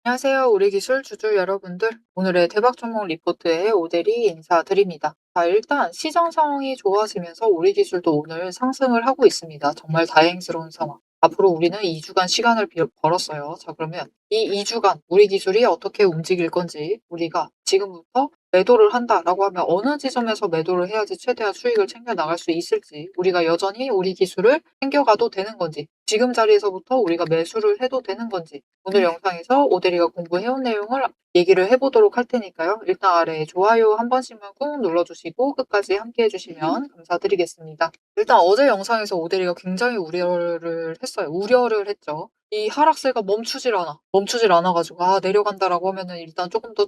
안녕하세요. 우리 기술 주주 여러분들. 오늘의 대박 종목 리포트에 오대리 인사드립니다. 자, 일단 시장 상황이 좋아지면서 우리 기술도 오늘 상승을 하고 있습니다. 정말 다행스러운 상황. 앞으로 우리는 2주간 시간을 벌었어요. 자, 그러면 이 2주간 우리 기술이 어떻게 움직일 건지 우리가 지금부터 매도를 한다라고 하면 어느 지점에서 매도를 해야지 최대한 수익을 챙겨 나갈 수 있을지, 우리가 여전히 우리 기술을 챙겨가도 되는 건지, 지금 자리에서부터 우리가 매수를 해도 되는 건지, 오늘 영상에서 오대리가 공부해온 내용을 얘기를 해보도록 할 테니까요. 일단 아래에 좋아요 한 번씩만 꾹 눌러주시고 끝까지 함께 해주시면 감사드리겠습니다. 일단 어제 영상에서 오대리가 굉장히 우려를 했어요. 우려를 했죠. 이 하락세가 멈추질 않아가지고 내려간다라고 하면은 일단 조금 더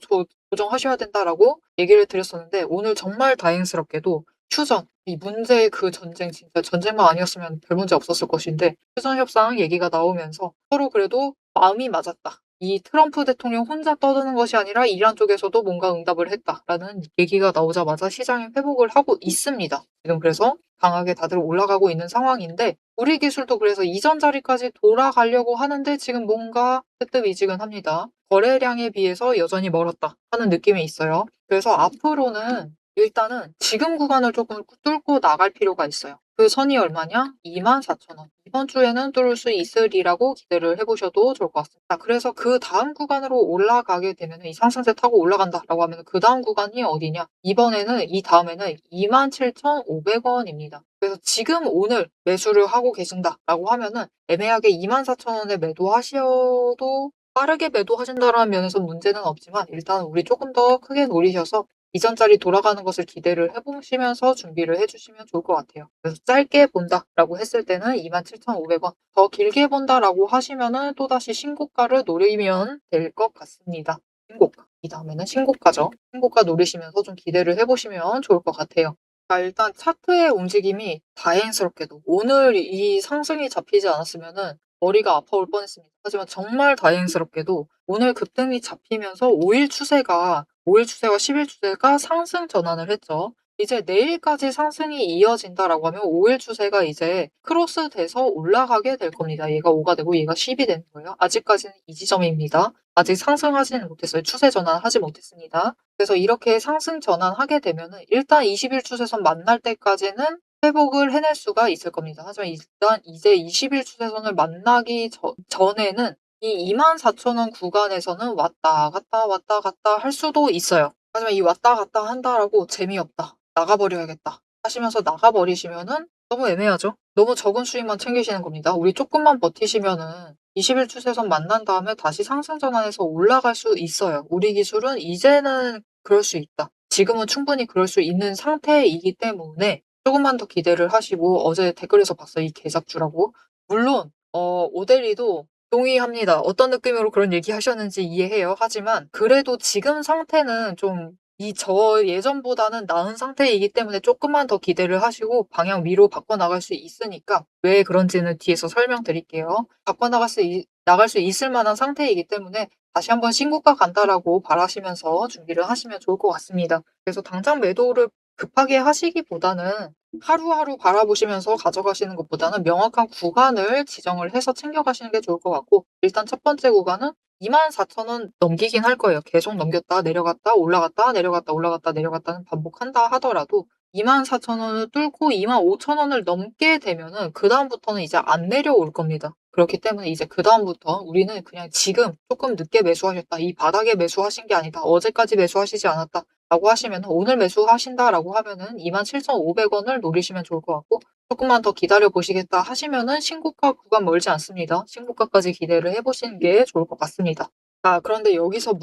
조정하셔야 된다라고 얘기를 드렸었는데, 오늘 정말 다행스럽게도 휴전, 이 문제의 그 전쟁, 진짜 전쟁만 아니었으면 별 문제 없었을 것인데 휴전 협상 얘기가 나오면서 서로 그래도 마음이 맞았다. 이 트럼프 대통령 혼자 떠드는 것이 아니라 이란 쪽에서도 뭔가 응답을 했다라는 얘기가 나오자마자 시장이 회복을 하고 있습니다. 지금 그래서 강하게 다들 올라가고 있는 상황인데, 우리 기술도 그래서 이전 자리까지 돌아가려고 하는데 지금 뭔가 뜨뜻미지근합니다. 거래량에 비해서 여전히 멀었다 하는 느낌이 있어요. 그래서 앞으로는 일단은 지금 구간을 조금 뚫고 나갈 필요가 있어요. 그 선이 얼마냐? 24,000원. 이번 주에는 뚫을 수 있으리라고 기대를 해보셔도 좋을 것 같습니다. 그래서 그 다음 구간으로 올라가게 되면, 이 상승세 타고 올라간다라고 하면 그 다음 구간이 어디냐? 이 다음에는 27,500원입니다. 그래서 지금 오늘 매수를 하고 계신다라고 하면은 애매하게 24,000원에 매도하셔도, 빠르게 매도하신다라는 면에서 문제는 없지만 일단 우리 조금 더 크게 노리셔서 이전 자리 돌아가는 것을 기대를 해보시면서 준비를 해주시면 좋을 것 같아요. 그래서 짧게 본다라고 했을 때는 27,500원, 더 길게 본다라고 하시면은 또다시 신고가를 노리면 될 것 같습니다. 신고가. 이 다음에는 신고가죠. 신고가 노리시면서 좀 기대를 해보시면 좋을 것 같아요. 자, 일단 차트의 움직임이 다행스럽게도 오늘 이 상승이 잡히지 않았으면은 머리가 아파올 뻔했습니다. 하지만 정말 다행스럽게도 오늘 급등이 잡히면서 5일 추세와 10일 추세가 상승 전환을 했죠. 이제 내일까지 상승이 이어진다라고 하면 5일 추세가 이제 크로스 돼서 올라가게 될 겁니다. 얘가 5가 되고 얘가 10이 되는 거예요. 아직까지는 이 지점입니다. 아직 상승하지는 못했어요. 추세 전환하지 못했습니다. 그래서 이렇게 상승 전환하게 되면은 일단 20일 추세선 만날 때까지는 회복을 해낼 수가 있을 겁니다. 하지만 일단 이제 20일 추세선을 만나기 전에는 이 24,000원 구간에서는 왔다 갔다 할 수도 있어요. 하지만 이 왔다 갔다 한다라고 재미없다, 나가버려야겠다 하시면서 나가버리시면은 너무 애매하죠? 너무 적은 수익만 챙기시는 겁니다. 우리 조금만 버티시면은 20일 추세선 만난 다음에 다시 상승 전환해서 올라갈 수 있어요. 우리 기술은 이제는 그럴 수 있다. 지금은 충분히 그럴 수 있는 상태이기 때문에 조금만 더 기대를 하시고, 어제 댓글에서 봤어요. 이 개잡주라고. 물론 오데리도 동의합니다. 어떤 느낌으로 그런 얘기하셨는지 이해해요. 하지만 그래도 지금 상태는 좀 예전보다는 나은 상태이기 때문에 조금만 더 기대를 하시고 방향 위로 바꿔나갈 수 있으니까, 왜 그런지는 뒤에서 설명드릴게요. 나갈 수 있을 만한 상태이기 때문에 다시 한번 신고가 간다라고 바라시면서 준비를 하시면 좋을 것 같습니다. 그래서 당장 매도를 급하게 하시기보다는 하루하루 바라보시면서 가져가시는 것보다는 명확한 구간을 지정을 해서 챙겨가시는 게 좋을 것 같고, 일단 첫 번째 구간은 24,000원 넘기긴 할 거예요. 계속 넘겼다 내려갔다 올라갔다 내려갔다 올라갔다 내려갔다는 반복한다 하더라도 24,000원을 뚫고 25,000원을 넘게 되면은 그다음부터는 이제 안 내려올 겁니다. 그렇기 때문에 이제 그다음부터 우리는 그냥 지금 조금 늦게 매수하셨다, 이 바닥에 매수하신 게 아니다, 어제까지 매수하시지 않았다 라고 하시면, 오늘 매수하신다라고 하면은 27,500원을 노리시면 좋을 것 같고, 조금만 더 기다려 보시겠다 하시면은 신고가 구간 멀지 않습니다. 신고가까지 기대를 해보시는 게 좋을 것 같습니다. 자, 그런데 여기서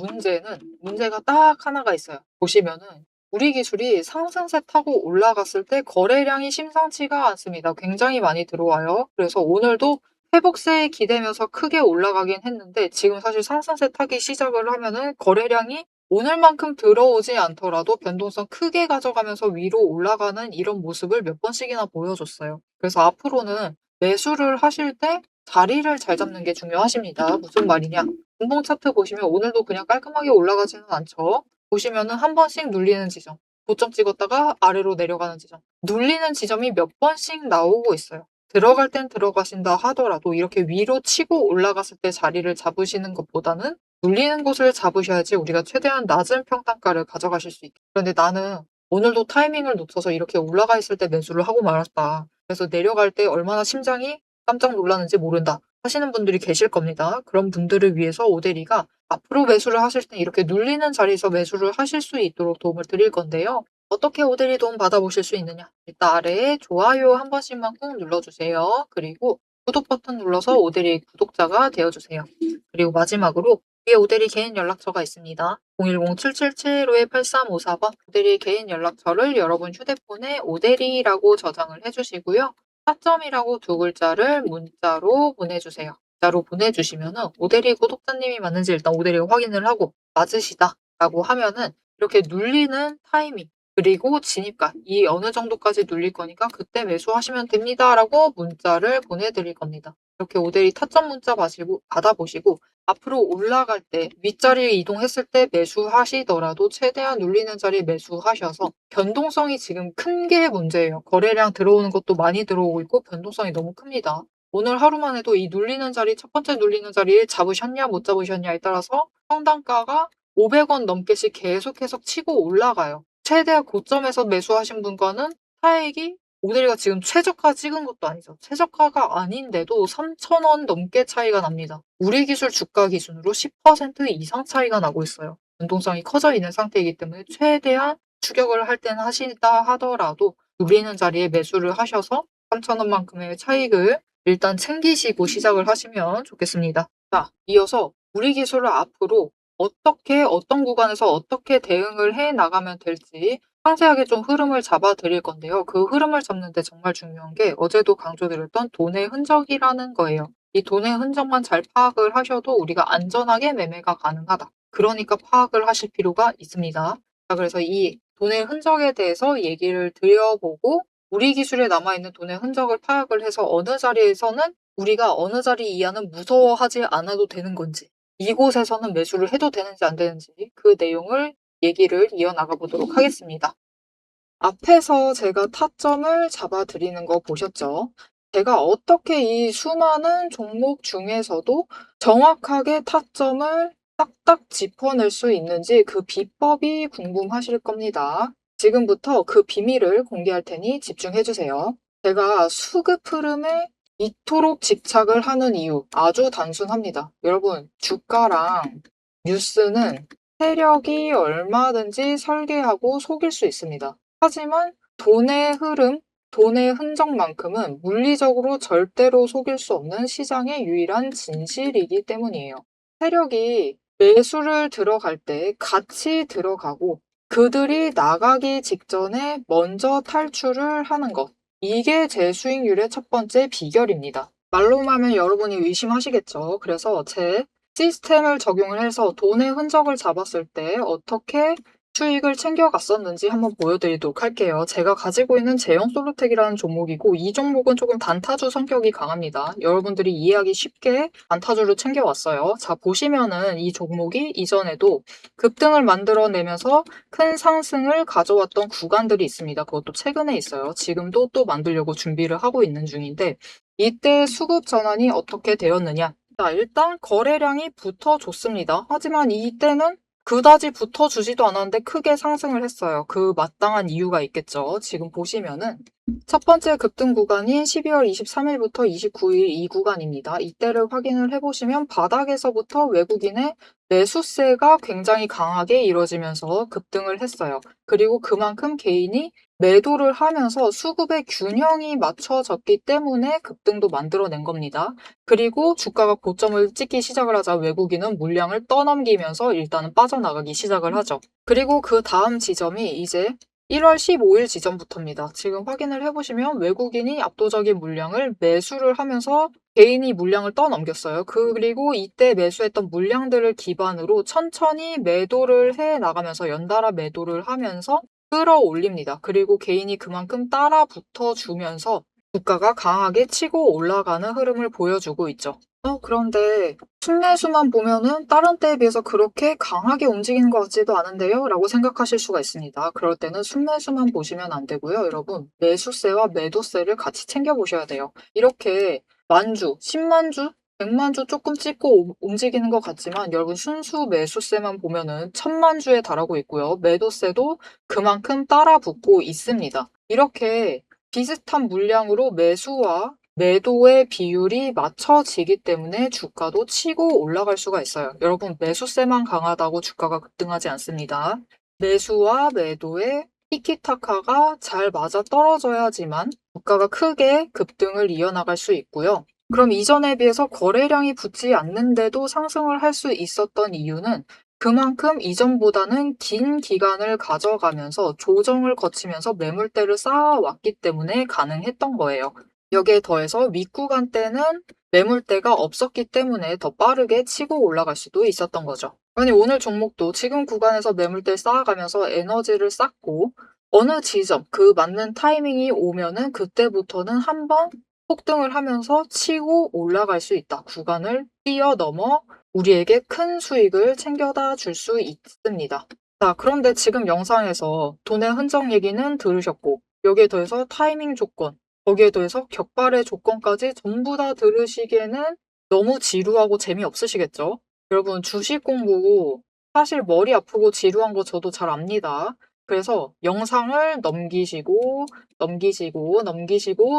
문제가 딱 하나가 있어요. 보시면은 우리 기술이 상승세 타고 올라갔을 때 거래량이 심상치가 않습니다. 굉장히 많이 들어와요. 그래서 오늘도 회복세에 기대면서 크게 올라가긴 했는데, 지금 사실 상승세 타기 시작을 하면은 거래량이 오늘만큼 들어오지 않더라도 변동성 크게 가져가면서 위로 올라가는 이런 모습을 몇 번씩이나 보여줬어요. 그래서 앞으로는 매수를 하실 때 자리를 잘 잡는 게 중요하십니다. 무슨 말이냐? 분봉 차트 보시면 오늘도 그냥 깔끔하게 올라가지는 않죠. 보시면은 한 번씩 눌리는 지점, 고점 찍었다가 아래로 내려가는 지점, 눌리는 지점이 몇 번씩 나오고 있어요. 들어갈 땐 들어가신다 하더라도 이렇게 위로 치고 올라갔을 때 자리를 잡으시는 것보다는 눌리는 곳을 잡으셔야지 우리가 최대한 낮은 평단가를 가져가실 수 있게. 그런데 나는 오늘도 타이밍을 놓쳐서 이렇게 올라가 있을 때 매수를 하고 말았다. 그래서 내려갈 때 얼마나 심장이 깜짝 놀랐는지 모른다 하시는 분들이 계실 겁니다. 그런 분들을 위해서 오데리가 앞으로 매수를 하실 때 이렇게 눌리는 자리에서 매수를 하실 수 있도록 도움을 드릴 건데요. 어떻게 오데리 도움 받아보실 수 있느냐? 일단 아래에 좋아요 한 번씩만 꾹 눌러주세요. 그리고 구독 버튼 눌러서 오데리 구독자가 되어주세요. 그리고 마지막으로 위에 오데리 개인 연락처가 있습니다. 010-7775-8354번 오데리 개인 연락처를 여러분 휴대폰에 오데리라고 저장을 해주시고요. 타점이라고 두 글자를 문자로 보내주세요. 문자로 보내주시면은 오데리 구독자님이 맞는지 일단 오데리가 확인을 하고 맞으시다라고 하면은 이렇게 눌리는 타이밍 그리고 진입가 이 어느 정도까지 눌릴 거니까 그때 매수하시면 됩니다라고 문자를 보내드릴 겁니다. 이렇게 오데리 타점 문자 받아보시고 앞으로 올라갈 때 윗자리에 이동했을 때 매수하시더라도 최대한 눌리는 자리에 매수하셔서 변동성이 지금 큰 게 문제예요. 거래량 들어오는 것도 많이 들어오고 있고 변동성이 너무 큽니다. 오늘 하루만 해도 이 눌리는 자리, 첫 번째 눌리는 자리를 잡으셨냐 못 잡으셨냐에 따라서 평단가가 500원 넘게씩 계속해서 치고 올라가요. 최대 고점에서 매수하신 분과는 차액이 오데리가 지금 최저가 찍은 것도 아니죠. 최저가가 아닌데도 3,000원 넘게 차이가 납니다. 우리 기술 주가 기준으로 10% 이상 차이가 나고 있어요. 변동성이 커져 있는 상태이기 때문에 최대한 추격을 할 때는 하시다 하더라도 눌리는 자리에 매수를 하셔서 3,000원만큼의 차익을 일단 챙기시고 시작을 하시면 좋겠습니다. 자, 이어서 우리 기술을 앞으로 어떻게 어떤 구간에서 어떻게 대응을 해 나가면 될지 상세하게 좀 흐름을 잡아 드릴 건데요. 그 흐름을 잡는데 정말 중요한 게 어제도 강조드렸던 돈의 흔적이라는 거예요. 이 돈의 흔적만 잘 파악을 하셔도 우리가 안전하게 매매가 가능하다. 그러니까 파악을 하실 필요가 있습니다. 자, 그래서 이 돈의 흔적에 대해서 얘기를 드려보고 우리 기술에 남아있는 돈의 흔적을 파악을 해서 어느 자리에서는 우리가 어느 자리 이하는 무서워하지 않아도 되는 건지 이곳에서는 매수를 해도 되는지 안 되는지 그 내용을 얘기를 이어나가 보도록 하겠습니다. 앞에서 제가 타점을 잡아드리는 거 보셨죠? 제가 어떻게 이 수많은 종목 중에서도 정확하게 타점을 딱딱 짚어낼 수 있는지 그 비법이 궁금하실 겁니다. 지금부터 그 비밀을 공개할 테니 집중해주세요. 제가 수급 흐름에 이토록 집착을 하는 이유 아주 단순합니다. 여러분, 주가랑 뉴스는 세력이 얼마든지 설계하고 속일 수 있습니다. 하지만 돈의 흐름, 돈의 흔적만큼은 물리적으로 절대로 속일 수 없는 시장의 유일한 진실이기 때문이에요. 세력이 매수를 들어갈 때 같이 들어가고 그들이 나가기 직전에 먼저 탈출을 하는 것. 이게 제 수익률의 첫 번째 비결입니다. 말로만 하면 여러분이 의심하시겠죠. 그래서 제 시스템을 적용을 해서 돈의 흔적을 잡았을 때 어떻게 수익을 챙겨갔었는지 한번 보여드리도록 할게요. 제가 가지고 있는 제형 솔루텍이라는 종목이고 이 종목은 조금 단타주 성격이 강합니다. 여러분들이 이해하기 쉽게 단타주를 챙겨왔어요. 자, 보시면은 이 종목이 이전에도 급등을 만들어내면서 큰 상승을 가져왔던 구간들이 있습니다. 그것도 최근에 있어요. 지금도 또 만들려고 준비를 하고 있는 중인데 이때 수급 전환이 어떻게 되었느냐? 자, 일단 거래량이 붙어줬습니다. 하지만 이때는 그다지 붙어주지도 않았는데 크게 상승을 했어요. 그 마땅한 이유가 있겠죠. 지금 보시면은 첫 번째 급등 구간인 12월 23일부터 29일 이 구간입니다. 이때를 확인을 해보시면 바닥에서부터 외국인의 매수세가 굉장히 강하게 이뤄지면서 급등을 했어요. 그리고 그만큼 개인이 매도를 하면서 수급의 균형이 맞춰졌기 때문에 급등도 만들어낸 겁니다. 그리고 주가가 고점을 찍기 시작을 하자 외국인은 물량을 떠넘기면서 일단은 빠져나가기 시작을 하죠. 그리고 그 다음 지점이 이제 1월 15일 지점부터입니다. 지금 확인을 해보시면 외국인이 압도적인 물량을 매수를 하면서 개인이 물량을 떠넘겼어요. 그리고 이때 매수했던 물량들을 기반으로 천천히 매도를 해 나가면서 연달아 매도를 하면서 끌어올립니다. 그리고 개인이 그만큼 따라 붙어주면서 주가가 강하게 치고 올라가는 흐름을 보여주고 있죠. 그런데 순매수만 보면은 다른 때에 비해서 그렇게 강하게 움직이는 것 같지도 않은데요? 라고 생각하실 수가 있습니다. 그럴 때는 순매수만 보시면 안 되고요. 여러분, 매수세와 매도세를 같이 챙겨보셔야 돼요. 이렇게 만주, 10만 주 100만 주 조금 찍고 움직이는 것 같지만 여러분 순수 매수세만 보면은 1000만 주에 달하고 있고요. 매도세도 그만큼 따라 붙고 있습니다. 이렇게 비슷한 물량으로 매수와 매도의 비율이 맞춰지기 때문에 주가도 치고 올라갈 수가 있어요. 여러분 매수세만 강하다고 주가가 급등하지 않습니다. 매수와 매도의 티키타카가 잘 맞아떨어져야지만 주가가 크게 급등을 이어나갈 수 있고요. 그럼 이전에 비해서 거래량이 붙지 않는데도 상승을 할 수 있었던 이유는 그만큼 이전보다는 긴 기간을 가져가면서 조정을 거치면서 매물대를 쌓아왔기 때문에 가능했던 거예요. 여기에 더해서 윗구간 때는 매물대가 없었기 때문에 더 빠르게 치고 올라갈 수도 있었던 거죠. 아니 오늘 종목도 지금 구간에서 매물대 쌓아가면서 에너지를 쌓고 어느 지점 그 맞는 타이밍이 오면은 그때부터는 한번 폭등을 하면서 치고 올라갈 수 있다. 구간을 뛰어넘어 우리에게 큰 수익을 챙겨다 줄 수 있습니다. 자, 그런데 지금 영상에서 돈의 흔적 얘기는 들으셨고 여기에 더해서 타이밍 조건, 거기에 더해서 격발의 조건까지 전부 다 들으시기에는 너무 지루하고 재미없으시겠죠? 여러분 주식 공부 사실 머리 아프고 지루한 거 저도 잘 압니다. 그래서 영상을 넘기시고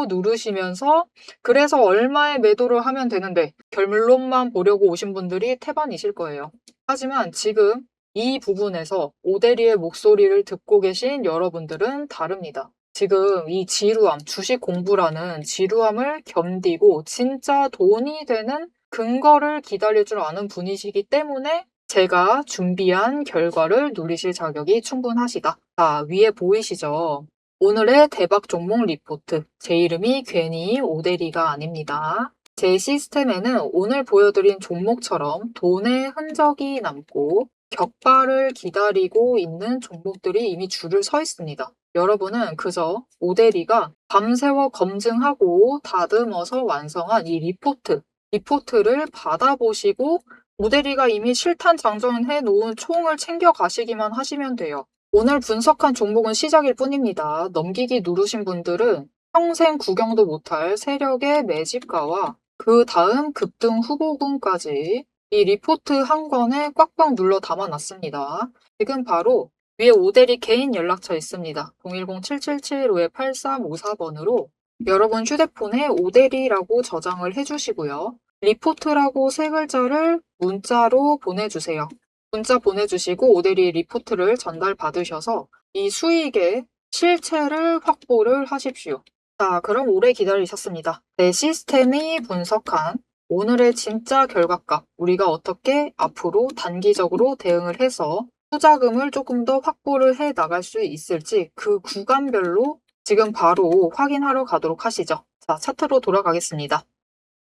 누르시면서 그래서 얼마에 매도를 하면 되는데 결론만 보려고 오신 분들이 태반이실 거예요. 하지만 지금 이 부분에서 오대리의 목소리를 듣고 계신 여러분들은 다릅니다. 지금 이 지루함, 주식 공부라는 지루함을 견디고 진짜 돈이 되는 근거를 기다릴 줄 아는 분이시기 때문에 제가 준비한 결과를 누리실 자격이 충분하시다. 자, 위에 보이시죠? 오늘의 대박 종목 리포트. 제 이름이 괜히 오대리가 아닙니다. 제 시스템에는 오늘 보여드린 종목처럼 돈의 흔적이 남고 격발을 기다리고 있는 종목들이 이미 줄을 서 있습니다. 여러분은 그저 오대리가 밤새워 검증하고 다듬어서 완성한 이 리포트를 받아보시고 오대리가 이미 실탄 장전해 놓은 총을 챙겨 가시기만 하시면 돼요. 오늘 분석한 종목은 시작일 뿐입니다. 넘기기 누르신 분들은 평생 구경도 못할 세력의 매집가와 그 다음 급등 후보군까지 이 리포트 한 권에 꽉꽉 눌러 담아놨습니다. 지금 바로 위에 오대리 개인 연락처 있습니다. 010-7775-8354번으로 여러분 휴대폰에 오대리라고 저장을 해주시고요. 리포트라고 세 글자를 문자로 보내주세요. 문자 보내주시고 오대리 리포트를 전달받으셔서 이 수익의 실체를 확보를 하십시오. 자, 그럼 오래 기다리셨습니다. 내 시스템이 분석한 오늘의 진짜 결과값, 우리가 어떻게 앞으로 단기적으로 대응을 해서 투자금을 조금 더 확보를 해 나갈 수 있을지 그 구간별로 지금 바로 확인하러 가도록 하시죠. 자, 차트로 돌아가겠습니다.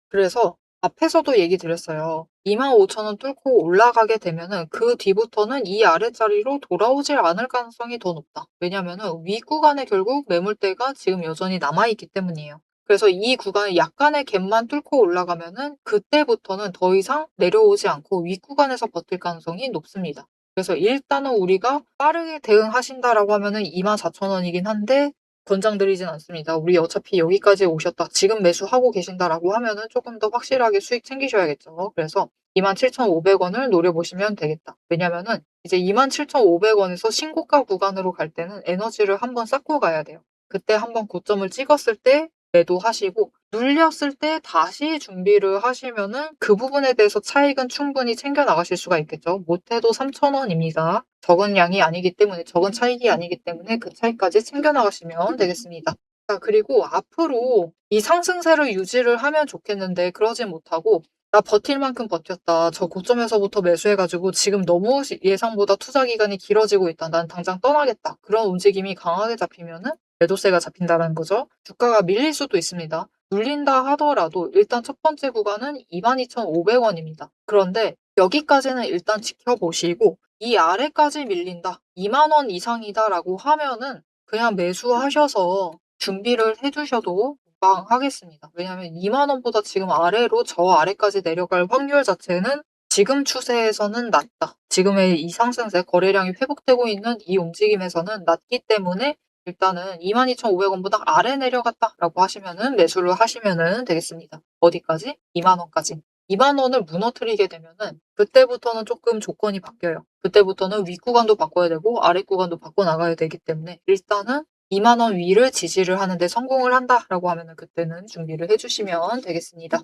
그래서 앞에서도 얘기 드렸어요. 25,000원 뚫고 올라가게 되면은 그 뒤부터는 이 아랫자리로 돌아오질 않을 가능성이 더 높다. 왜냐면은 윗구간에 결국 매물대가 지금 여전히 남아있기 때문이에요. 그래서 이 구간에 약간의 갭만 뚫고 올라가면은 그때부터는 더 이상 내려오지 않고 윗구간에서 버틸 가능성이 높습니다. 그래서 일단은 우리가 빠르게 대응하신다라고 하면은 24,000원이긴 한데 권장드리진 않습니다. 우리 어차피 여기까지 오셨다. 지금 매수하고 계신다라고 하면은 조금 더 확실하게 수익 챙기셔야겠죠. 그래서 27,500원을 노려보시면 되겠다. 왜냐면은 이제 27,500원에서 신고가 구간으로 갈 때는 에너지를 한번 쌓고 가야 돼요. 그때 한번 고점을 찍었을 때 매도하시고 눌렸을 때 다시 준비를 하시면은 그 부분에 대해서 차익은 충분히 챙겨 나가실 수가 있겠죠. 못해도 3,000원입니다. 적은 양이 아니기 때문에 적은 차익이 아니기 때문에 그 차익까지 챙겨 나가시면 되겠습니다. 자, 그리고 앞으로 이 상승세를 유지를 하면 좋겠는데 그러지 못하고 나 버틸 만큼 버텼다. 저 고점에서부터 매수해가지고 지금 너무 예상보다 투자 기간이 길어지고 있다. 난 당장 떠나겠다. 그런 움직임이 강하게 잡히면은 매도세가 잡힌다는 거죠. 주가가 밀릴 수도 있습니다. 눌린다 하더라도 일단 첫 번째 구간은 22,500원입니다. 그런데 여기까지는 일단 지켜보시고 이 아래까지 밀린다. 2만 원 이상이다라고 하면은 그냥 매수하셔서 준비를 해두셔도 무방하겠습니다. 왜냐하면 2만 원보다 지금 아래로 저 아래까지 내려갈 확률 자체는 지금 추세에서는 낮다. 지금의 이 상승세 거래량이 회복되고 있는 이 움직임에서는 낮기 때문에 일단은 22,500원보다 아래 내려갔다라고 하시면은 매수를 하시면은 되겠습니다. 어디까지? 2만 원까지. 2만 원을 무너뜨리게 되면은 그때부터는 조금 조건이 바뀌어요. 그때부터는 윗구간도 바꿔야 되고 아랫구간도 바꿔나가야 되기 때문에 일단은 2만 원 위를 지지를 하는데 성공을 한다라고 하면은 그때는 준비를 해 주시면 되겠습니다.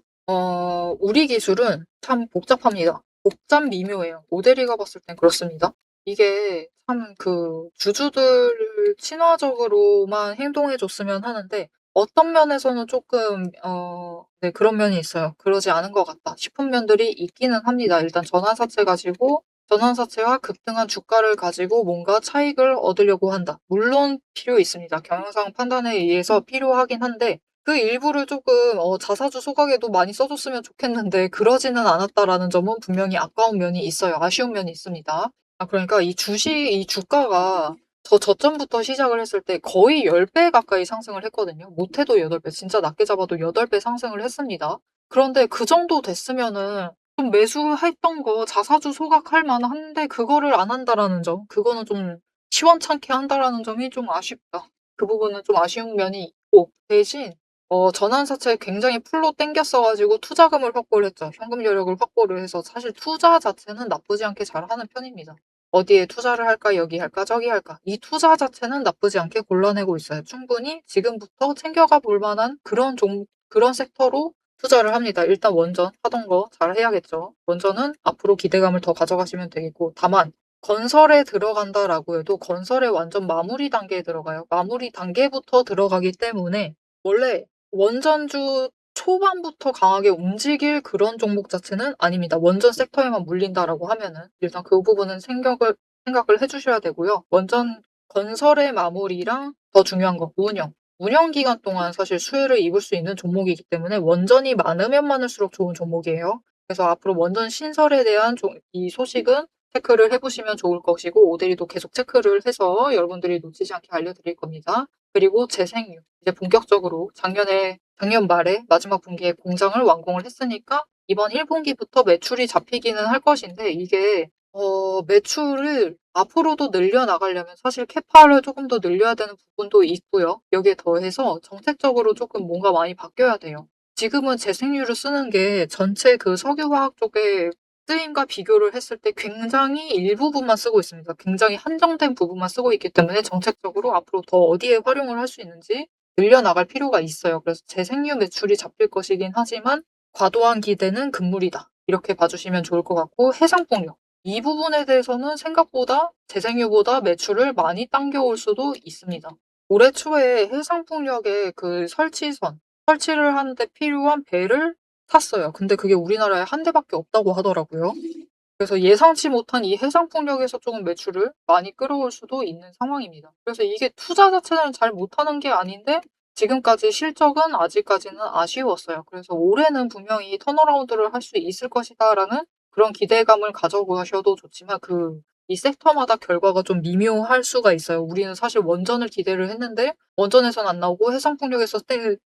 우리 기술은 참 복잡합니다. 복잡미묘해요. 모델이가 봤을 땐 그렇습니다. 이게 참 그 주주들을 친화적으로만 행동해 줬으면 하는데 어떤 면에서는 조금 네 그런 면이 있어요. '그러지 않은 것 같다.' 싶은 면들이 있기는 합니다. 일단 전환사채와 급등한 주가를 가지고 뭔가 차익을 얻으려고 한다. 물론 필요 있습니다. 경영상 판단에 의해서 필요하긴 한데 그 일부를 조금 자사주 소각에도 많이 써 줬으면 좋겠는데 그러지는 않았다라는 점은 분명히 아까운 면이 있어요. 아쉬운 면이 있습니다. 그러니까 이 주가가 저점부터 시작을 했을 때 거의 10배 가까이 상승을 했거든요. 못해도 8배, 진짜 낮게 잡아도 8배 상승을 했습니다. 그런데 그 정도 됐으면은 좀 매수했던 거 자사주 소각할 만한데 그거를 안 한다라는 점, 그거는 좀 시원찮게 한다라는 점이 좀 아쉽다. 그 부분은 좀 아쉬운 면이 있고 대신 전환사채 굉장히 풀로 땡겼어 가지고 투자금을 확보를 했죠. 현금 여력을 확보를 해서 사실 투자 자체는 나쁘지 않게 잘하는 편입니다. 어디에 투자를 할까? 여기 할까? 저기 할까? 이 투자 자체는 나쁘지 않게 골라내고 있어요. 충분히 지금부터 챙겨가 볼 만한 그런 섹터로 투자를 합니다. 일단 원전 하던 거 잘 해야겠죠. 원전은 앞으로 기대감을 더 가져가시면 되겠고 다만 건설에 들어간다라고 해도 건설의 완전 마무리 단계에 들어가요. 마무리 단계부터 들어가기 때문에 원래 원전주 초반부터 강하게 움직일 그런 종목 자체는 아닙니다. 원전 섹터에만 물린다라고 하면은 일단 그 부분은 생각을 해 주셔야 되고요. 원전 건설의 마무리랑 더 중요한 거 운영. 운영 기간 동안 사실 수혜를 입을 수 있는 종목이기 때문에 원전이 많으면 많을수록 좋은 종목이에요. 그래서 앞으로 원전 신설에 대한 이 소식은 체크를 해 보시면 좋을 것이고 오데리도 계속 체크를 해서 여러분들이 놓치지 않게 알려드릴 겁니다. 그리고 재생유. 이제 본격적으로 작년 말에 마지막 분기에 공장을 완공을 했으니까 이번 1분기부터 매출이 잡히기는 할 것인데 이게 매출을 앞으로도 늘려나가려면 사실 캐파를 조금 더 늘려야 되는 부분도 있고요. 여기에 더해서 정책적으로 조금 뭔가 많이 바뀌어야 돼요. 지금은 재생유를 쓰는 게 전체 그 석유화학 쪽에 쓰임과 비교를 했을 때 굉장히 일부분만 쓰고 있습니다. 굉장히 한정된 부분만 쓰고 있기 때문에 정책적으로 앞으로 더 어디에 활용을 할 수 있는지 늘려나갈 필요가 있어요. 그래서 재생유 매출이 잡힐 것이긴 하지만 과도한 기대는 금물이다. 이렇게 봐주시면 좋을 것 같고 해상풍력. 이 부분에 대해서는 생각보다 재생유보다 매출을 많이 당겨올 수도 있습니다. 올해 초에 해상풍력의 그 설치를 하는데 필요한 배를 탔어요. 근데 그게 우리나라에 한 대밖에 없다고 하더라고요. 그래서 예상치 못한 이 해상풍력에서 조금 매출을 많이 끌어올 수도 있는 상황입니다. 그래서 이게 투자 자체는 잘 못하는 게 아닌데 지금까지 실적은 아직까지는 아쉬웠어요. 그래서 올해는 분명히 턴어라운드를 할 수 있을 것이다라는 그런 기대감을 가져가셔도 좋지만 이 섹터마다 결과가 좀 미묘할 수가 있어요. 우리는 사실 원전을 기대를 했는데 원전에선 안 나오고 해상풍력에서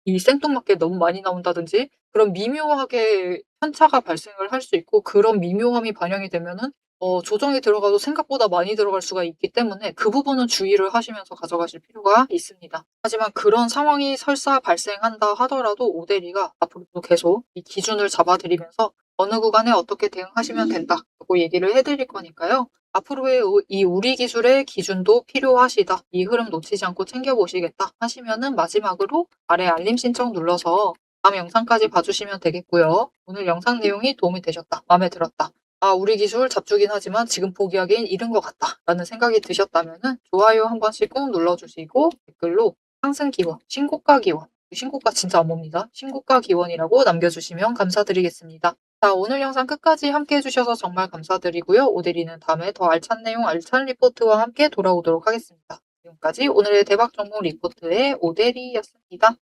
이 생뚱맞게 너무 많이 나온다든지 그런 미묘하게 편차가 발생을 할 수 있고 그런 미묘함이 반영이 되면은 조정이 들어가도 생각보다 많이 들어갈 수가 있기 때문에 그 부분은 주의를 하시면서 가져가실 필요가 있습니다. 하지만 그런 상황이 설사 발생한다 하더라도 오데리가 앞으로도 계속 이 기준을 잡아드리면서 어느 구간에 어떻게 대응하시면 된다고 얘기를 해드릴 거니까요. 앞으로의 이 우리 기술의 기준도 필요하시다. 이 흐름 놓치지 않고 챙겨보시겠다 하시면은 마지막으로 아래 알림 신청 눌러서 다음 영상까지 봐주시면 되겠고요. 오늘 영상 내용이 도움이 되셨다. 마음에 들었다. 우리 기술 잡주긴 하지만 지금 포기하기엔 이른 것 같다. 라는 생각이 드셨다면은 좋아요 한 번씩 꾹 눌러주시고 댓글로 상승 기원, 신고가 기원, 신고가 진짜 안 봅니다. 신고가 기원이라고 남겨주시면 감사드리겠습니다. 자, 오늘 영상 끝까지 함께 해주셔서 정말 감사드리고요. 오데리는 다음에 더 알찬 내용, 알찬 리포트와 함께 돌아오도록 하겠습니다. 지금까지 오늘의 대박 정보 리포트의 오데리였습니다.